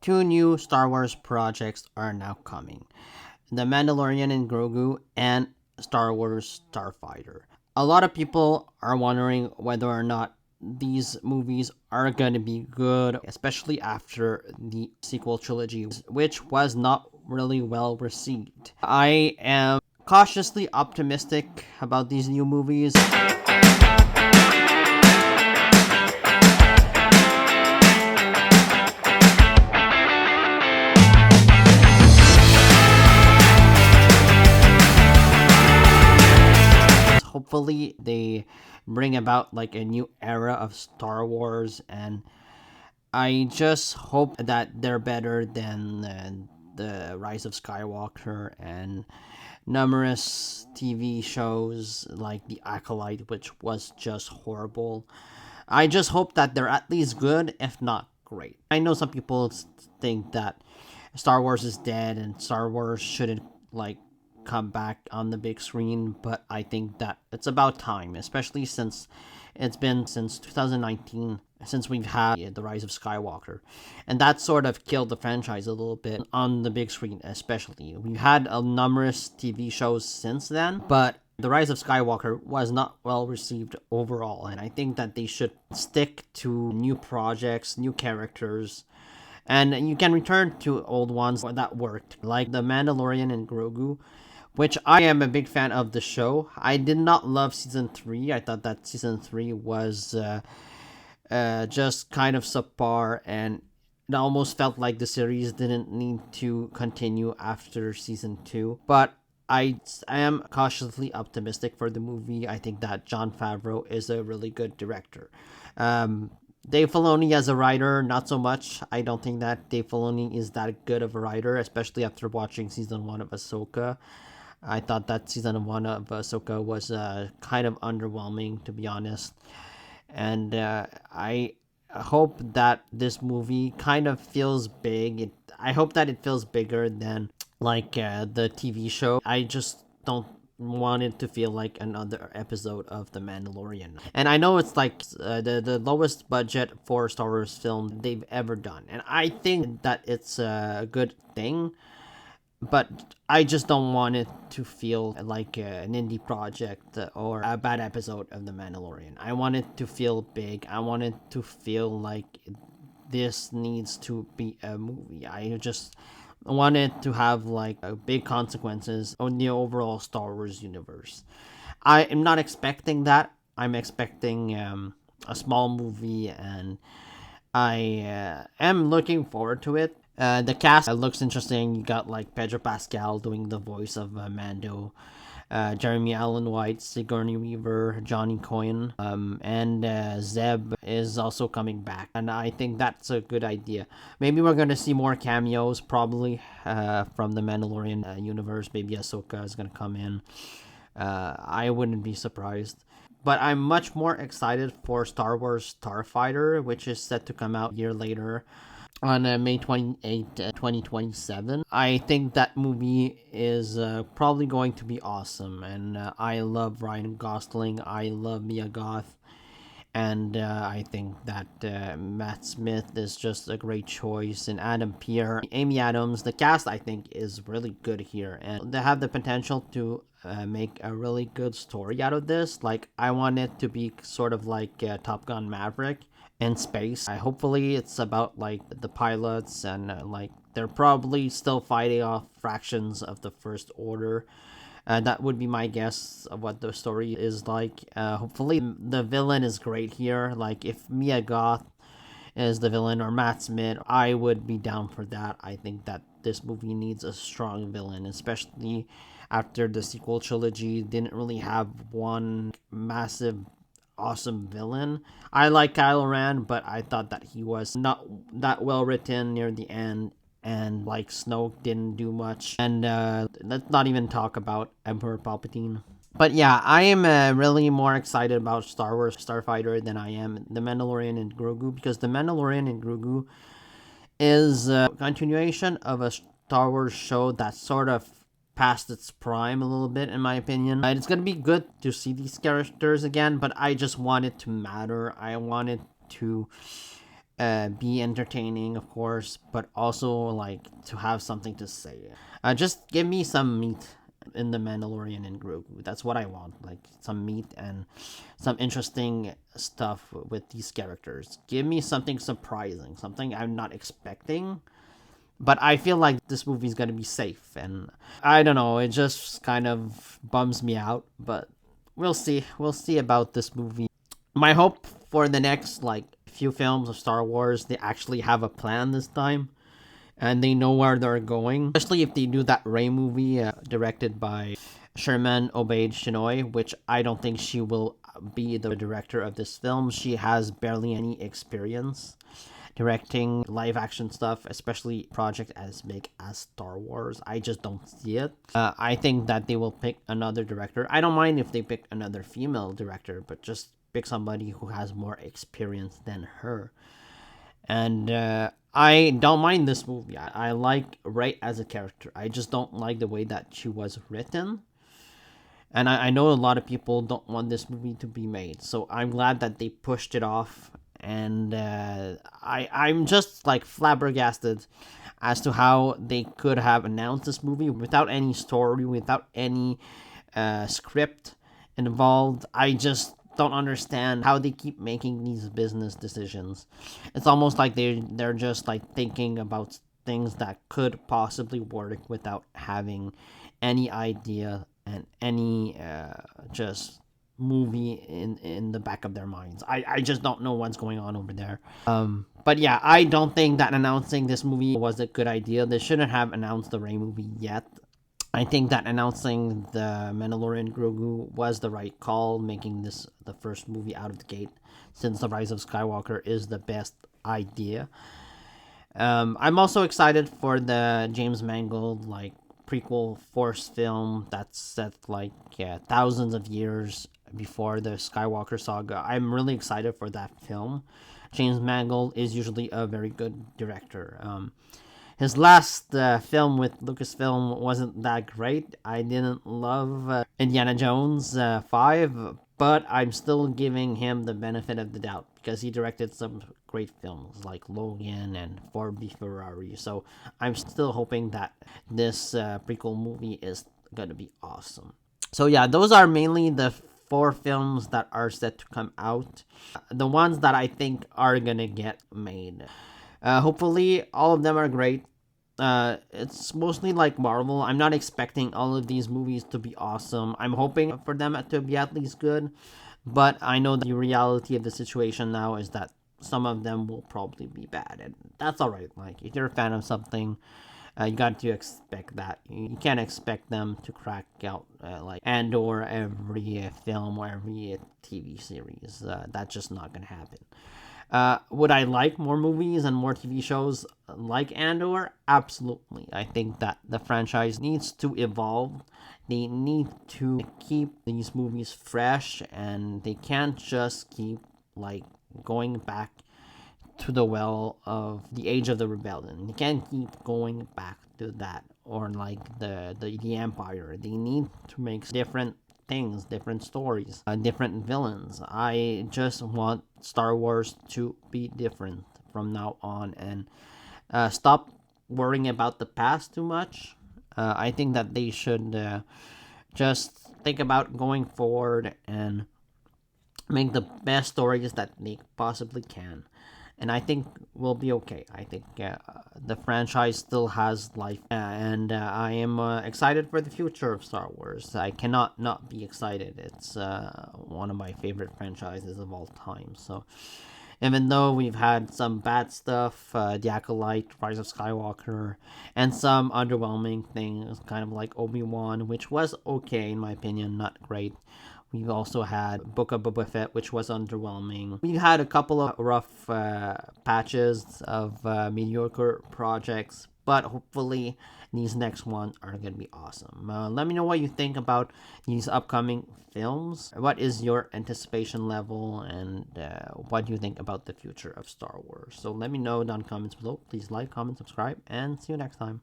two new Star Wars projects are now coming: The Mandalorian and Grogu and Star Wars Starfighter. A lot of people are wondering whether or not these movies are going to be good, especially after the sequel trilogy, which was not really well received. I am cautiously optimistic about these new movies. Hopefully they bring about like a new era of Star Wars, and I just hope that they're better than the Rise of Skywalker and numerous TV shows like The Acolyte, which was just horrible. I just hope that they're at least good, if not great. I know some people think that Star Wars is dead and Star Wars shouldn't like come back on the big screen, but I think that it's about time, especially since it's been since 2019 since we've had The Rise of Skywalker, and that sort of killed the franchise a little bit on the big screen. Especially we've had a numerous TV shows since then, but The Rise of Skywalker was not well received overall, and I think that they should stick to new projects, new characters, and you can return to old ones that worked, like The Mandalorian and Grogu, which I am a big fan of the show. I did not love season 3. I thought that season 3 was just kind of subpar, and it almost felt like the series didn't need to continue after season 2. But I am cautiously optimistic for the movie. I think that Jon Favreau is a really good director. Dave Filoni as a writer, not so much. I don't think that Dave Filoni is that good of a writer, especially after watching season 1 of Ahsoka. I thought that season 1 of Ahsoka was kind of underwhelming, to be honest. And I hope that this movie kind of feels big. I hope that it feels bigger than like the TV show. I just don't want it to feel like another episode of The Mandalorian. And I know it's like the lowest budget for Star Wars film they've ever done, and I think that it's a good thing, but I just don't want it to feel like an indie project or a bad episode of The Mandalorian. I want it to feel big. I want it to feel like this needs to be a movie. I just want it to have like big consequences on the overall Star Wars universe. I am not expecting that. I'm expecting a small movie, and I am looking forward to it. The cast looks interesting. You got like Pedro Pascal doing the voice of Mando, Jeremy Allen White, Sigourney Weaver, Johnny Cohen, and Zeb is also coming back, and I think that's a good idea. Maybe we're gonna see more cameos, probably from the Mandalorian universe. Maybe Ahsoka is gonna come in. I wouldn't be surprised. But I'm much more excited for Star Wars Starfighter, which is set to come out a year later on May 28th, 2027. I think that movie is probably going to be awesome, and I love Ryan Gosling, I love Mia Goth, and I think that Matt Smith is just a great choice, and Adam Pearce, Amy Adams. The cast, I think, is really good here, and they have the potential to make a really good story out of this. Like, I want it to be sort of like Top Gun Maverick in space. Hopefully it's about like the pilots, and like they're probably still fighting off fractions of the First Order. That would be my guess of what the story is like. Hopefully the villain is great here. Like, if Mia Goth is the villain or Matt Smith, I would be down for that. I think that this movie needs a strong villain, especially after the sequel trilogy didn't really have one massive awesome villain. I like Kylo Ren, but I thought that he was not that well written near the end, and like Snoke didn't do much. And let's not even talk about Emperor Palpatine. But yeah, I am really more excited about Star Wars Starfighter than I am The Mandalorian and Grogu, because The Mandalorian and Grogu is a continuation of a Star Wars show that sort of past its prime a little bit, in my opinion. And it's gonna be good to see these characters again, but I just want it to matter. I want it to be entertaining, of course, but also like to have something to say. Just give me some meat in the Mandalorian and Grogu. That's what I want. Like some meat and some interesting stuff with these characters. Give me something surprising, something I'm not expecting. But I feel like this movie's gonna be safe, and I don't know. It just kind of bums me out, but we'll see. We'll see about this movie. My hope for the next like few films of Star Wars, they actually have a plan this time and they know where they're going. Especially if they do that Rey movie directed by Sherman Obaid Chinoy, which I don't think she will be the director of this film. She has barely any experience directing live action stuff, especially project as big as Star Wars. I just don't see it. I think that they will pick another director. I don't mind if they pick another female director, but just pick somebody who has more experience than her. And I don't mind this movie. I like Rey as a character. I just don't like the way that she was written. And I know a lot of people don't want this movie to be made. So I'm glad that they pushed it off. And I'm just like flabbergasted as to how they could have announced this movie without any story, without any script involved. I just don't understand how they keep making these business decisions. It's almost like they're just like thinking about things that could possibly work without having any idea and any just movie in the back of their minds. I just don't know what's going on over there. But yeah, I don't think that announcing this movie was a good idea. They shouldn't have announced the Rey movie yet. I think that announcing the Mandalorian Grogu was the right call, making this the first movie out of the gate, since The Rise of Skywalker is the best idea. I'm also excited for the James Mangold like prequel Force film that's set like thousands of years before the Skywalker saga. I'm really excited for that film. James Mangold is usually a very good director. His last film with Lucasfilm wasn't that great. I didn't love Indiana Jones 5, but I'm still giving him the benefit of the doubt because he directed some great films like Logan and Ford v Ferrari. So I'm still hoping that this prequel movie is going to be awesome. So yeah, those are mainly the four films that are set to come out. The ones that I think are going to get made. Hopefully, all of them are great. It's mostly like Marvel. I'm not expecting all of these movies to be awesome. I'm hoping for them to be at least good, but I know the reality of the situation now is that some of them will probably be bad, and that's alright. Like, if you're a fan of something, you got to expect that. You can't expect them to crack out like Andor every film or every TV series. That's just not gonna happen. Would I like more movies and more TV shows like Andor? Absolutely. I think that the franchise needs to evolve. They need to keep these movies fresh, and they can't just keep like going back to the well of the Age of the Rebellion. They can't keep going back to that, or like the Empire. They need to make different things, different stories, different villains. I just want Star Wars to be different from now on, and stop worrying about the past too much. I think that they should just think about going forward and make the best stories that they possibly can. And I think we'll be okay. I think the franchise still has life, and I am excited for the future of Star Wars. I cannot not be excited. It's one of my favorite franchises of all time. So, even though we've had some bad stuff, The Acolyte, Rise of Skywalker, and some underwhelming things, kind of like Obi-Wan, which was okay in my opinion, not great. We've also had Book of Boba Fett, which was underwhelming. We've had a couple of rough patches of mediocre projects, but hopefully these next ones are going to be awesome. Let me know what you think about these upcoming films. What is your anticipation level, and what do you think about the future of Star Wars? So let me know down in the comments below. Please like, comment, subscribe, and see you next time.